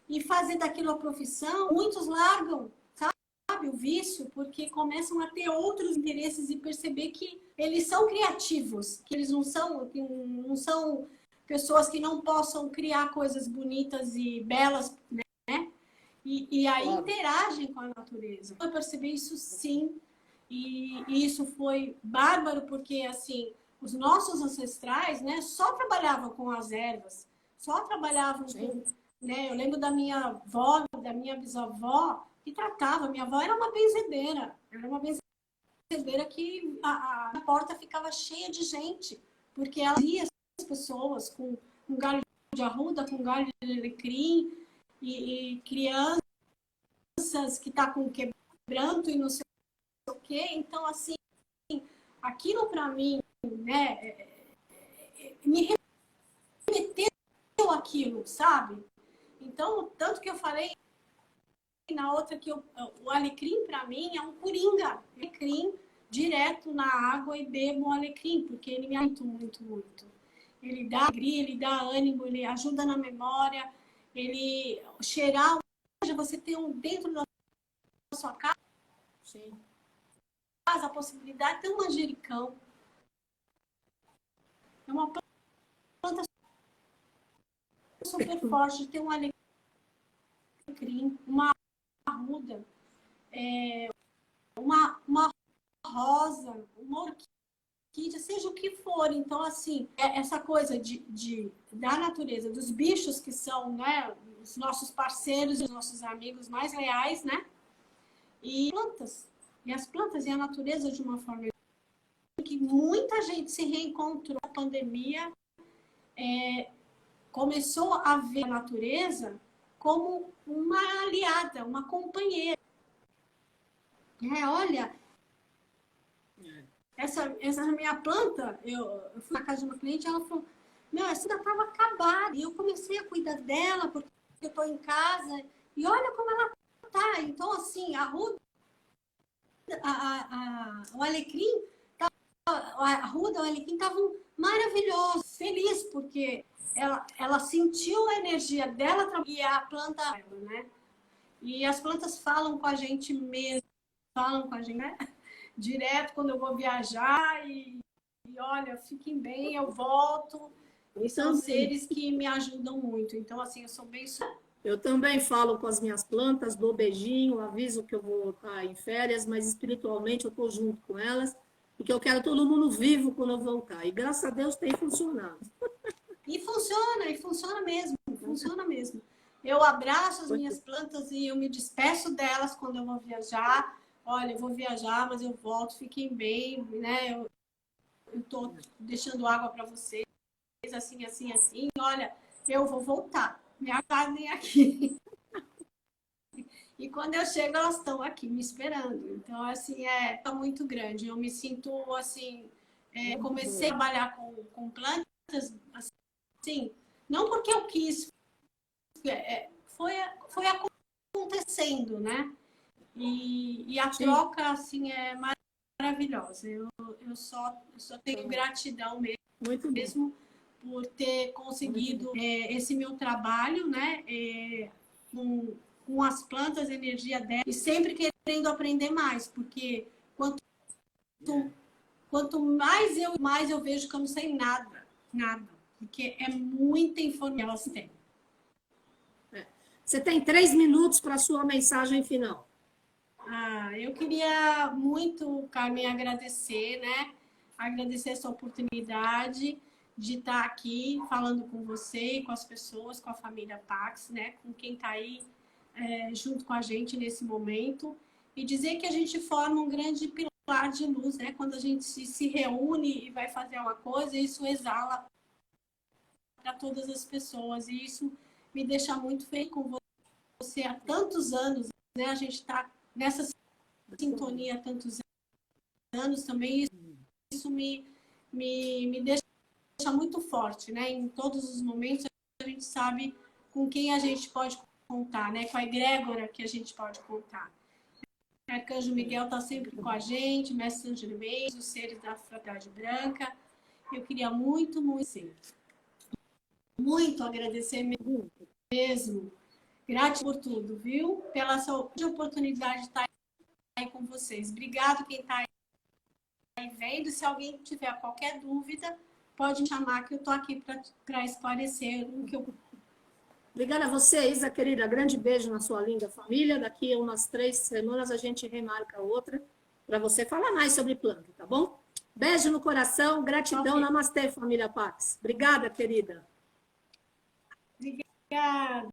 e fazer daquilo a profissão. Muitos largam, sabe, o vício, porque começam a ter outros interesses e perceber que eles são criativos, que eles não são pessoas que não possam criar coisas bonitas e belas, né? E aí interagem com a natureza. Eu percebi isso sim, e isso foi bárbaro, porque assim, os nossos ancestrais, né, só trabalhavam com as ervas, só trabalhavam com, né, eu lembro da minha avó, da minha bisavó, que tratava, minha avó era uma benzedeira que a porta ficava cheia de gente, porque ela via as pessoas com um galho de arruda, com um galho de alecrim, e crianças que tá com quebranto e não sei o quê. Então, assim, aquilo para mim, né, me remeteu aquilo, sabe? Então, tanto que eu falei na outra que o alecrim para mim é um coringa. Alecrim direto na água e bebo o alecrim, porque ele me ajuda muito, muito. Ele dá alegria, ele dá ânimo, ele ajuda na memória, ele cheirar, você tem dentro da sua casa, sim, a possibilidade de ter um manjericão. É uma planta super forte, de ter um alecrim, uma arruda, uma rosa, uma orquídea, seja o que for. Então, assim, essa coisa da natureza, dos bichos que são, né, os nossos parceiros, os nossos amigos mais leais, né? E plantas. E as plantas e a natureza de uma forma que muita gente se reencontrou na pandemia, começou a ver a natureza como uma aliada, uma companheira. Olha, essa minha planta, eu fui na casa de uma cliente, ela falou, essa ainda estava acabada. E eu comecei a cuidar dela, porque eu estou em casa, e olha como ela tá. Então, assim, a ruda, o alecrim, a ruda, o alecrim estavam maravilhosos, feliz, porque ela sentiu a energia dela e a planta, né? E as plantas falam com a gente mesmo, falam com a gente, né? Direto quando eu vou viajar e olha, fiquem bem, eu volto. E são seres que me ajudam muito. Então, assim, eu sou bem... Eu também falo com as minhas plantas, dou beijinho, aviso que eu vou estar em férias, mas espiritualmente eu estou junto com elas, porque eu quero todo mundo vivo quando eu voltar. E graças a Deus tem funcionado. E funciona mesmo, funciona mesmo. Eu abraço as minhas plantas e eu me despeço delas quando eu vou viajar. Olha, eu vou viajar, mas eu volto, fiquem bem, né? Eu estou deixando água para vocês, assim, assim, assim. Olha, eu vou voltar. Me aguardem aqui. E quando eu chego, elas estão aqui me esperando. Então, assim, tá muito grande. Eu me sinto, assim... comecei a trabalhar com plantas, assim, Não porque eu quis, foi acontecendo, né? E a troca, assim, é maravilhosa. Eu só tenho gratidão mesmo por ter conseguido esse meu trabalho, né? Com as plantas, energia dela, e sempre querendo aprender mais, porque quanto mais eu vejo que eu não sei nada, porque é muita informação que elas têm. Você tem 3 minutos para a sua mensagem final. Eu queria muito, Carmen, agradecer, né? Agradecer essa oportunidade de estar aqui falando com você, com as pessoas, com a família Pax, né? Com quem está aí junto com a gente nesse momento. E dizer que a gente forma um grande pilar de luz, né? Quando a gente se reúne e vai fazer uma coisa, isso exala para todas as pessoas. E isso me deixa muito feliz com você há tantos anos, né? A gente está nessa sintonia há tantos anos também. Isso me deixa muito forte, né? Em todos os momentos a gente sabe com quem a gente pode contar, né? Com a egrégora que a gente pode contar. O Arcanjo Miguel está sempre com a gente, Mestre São Germain, os seres da Fraternidade Branca. Eu queria muito agradecer mesmo. Gratidão por tudo, viu? Pela essa oportunidade de estar aí com vocês. Obrigado quem está aí vendo. Se alguém tiver qualquer dúvida, pode me chamar que eu estou aqui para esclarecer o que eu... Obrigada a você, Isa, querida. Grande beijo na sua linda família. Daqui a umas 3 semanas a gente remarca outra para você falar mais sobre planta, tá bom? Beijo no coração, gratidão. Okay. Namastê, família Pax. Obrigada, querida. Obrigada.